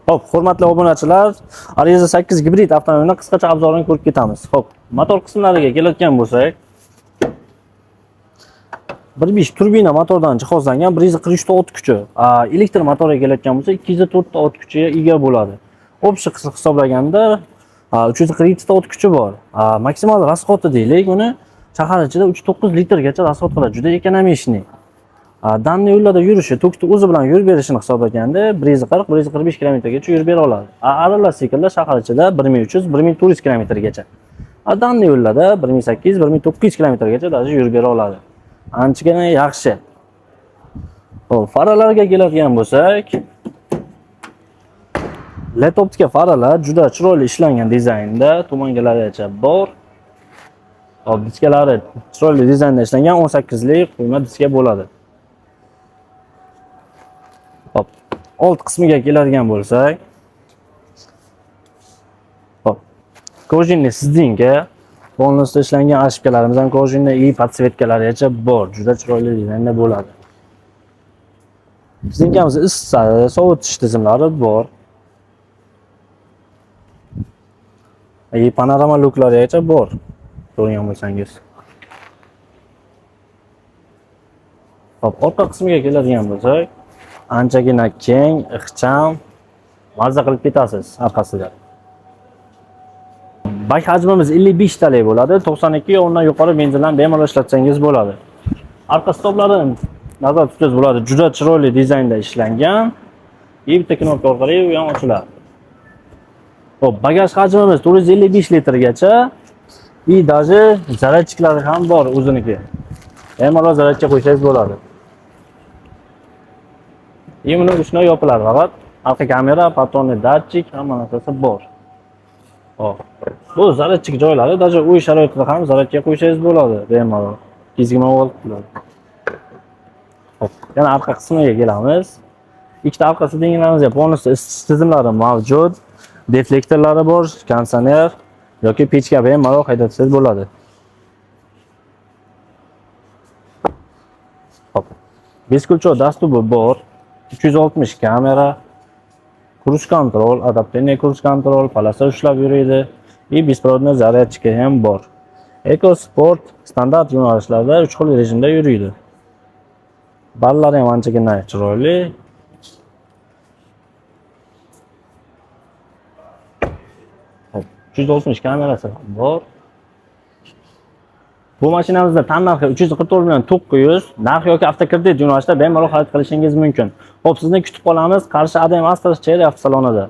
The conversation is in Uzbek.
Hop, hurmatli obunachilar, Ariza 8 gibrid avtomobilni qisqacha obzorini ko'rib ketamiz. Hop, motor qismlariga keladigan bo'lsak, 1.5 turbina motordan jihozlangan 143 ta o't kuchi. Elektr motoriga keladigan bo'lsa 204 ta o't kuchiga ega bo'ladi. Общий hisoblaganda 340 ta o't kuchi bor. Maksimal расходi deylik, uni shahar ichida 3-9 litrgacha расход qiladi. Juda ekonomичный. Danli yo'llarda yurishi, tokni o'zi bilan yurib berishini hisoblaganda 140-145 kilometrgacha yurib bera oladi. Aralash siklda shahar ichida 1300-1400 kilometrgacha. Danli yo'llarda 1800-1900 kilometrgacha даже yurib bera oladi. Anchagina yaxshi. Hop, faralarga keladigan bo'lsak, LED optika faralar juda chiroyli ishlangan dizaynda, tomongalarigacha bor. Hop, diskalari chiroyli dizaynda ishlangan 18 lik quyma diska bo'ladi. Hop, old qismiga keladigan bo'lsak, hop, kojinli sizdinka, polностью ishlangan ashibkalarimiz ham kojinli, и podsvetkalarigacha bor. Juda chiroyli dizaynda bo'ladi. Sizdinkamizda issiq sovutish tizimlari bor. И panorama luklarigacha bor. Ko'rgan bo'lsangiz. Hop, orqa qismiga keladigan bo'lsak, anchagina keng, ixcham, mazza qilib ketasiz orqasida. Bak hajmimiz 55 talik bo'ladi. 92 ga undan yuqori benzindan bemalol ishlatsangiz bo'ladi. Orqa stoplari nazarda tutsangiz bo'ladi. Juda chiroyli dizaynda ishlangan. Bitta knopka orqali u ham ochiladi. Hop, bagaj hajmimiz 455 litrgacha. И даже zaryadchiklari ham bor o'ziniki. Bemalol zaryadga qo'ysangiz bo'ladi. Buni ustidan yopiladi faqat. Orqa kamera, patronli datchik, hamma narsasi bor. Hop. Bu zaryadchik joylari, даже uy sharoitida ham zaryadga qo'ysangiz bo'ladi, bemalol. 220 volt bo'ladi. Hop, yana orqa qismiga kelamiz. Ikkita orqa sidingilarimizga polностью isitish tizimlari mavjud. Deflektorlari bor, konditsioner yoki pechka bemalol haydatsangiz bo'ladi. Hop. Beskulchov dastubi bor. 360 kamera, cruise control, adaptivniy cruise control, palasa ushlab yuradi. И беспроводный zaryadchika ham bor. Eco Sport standart yo'nalishlarda 3 xil rejimda yuradi. Ballari ham anchagina chiroyli. Hop, 360 kamerasi bor. Bu mashinamizda tan narxi 344 million 900, narx yoki avtokredit yo'nalishida bemalol xarid qilishingiz mumkin. Hop, sizni kutib qolamiz Qarshi ADM Astra Cherry avtosalonida.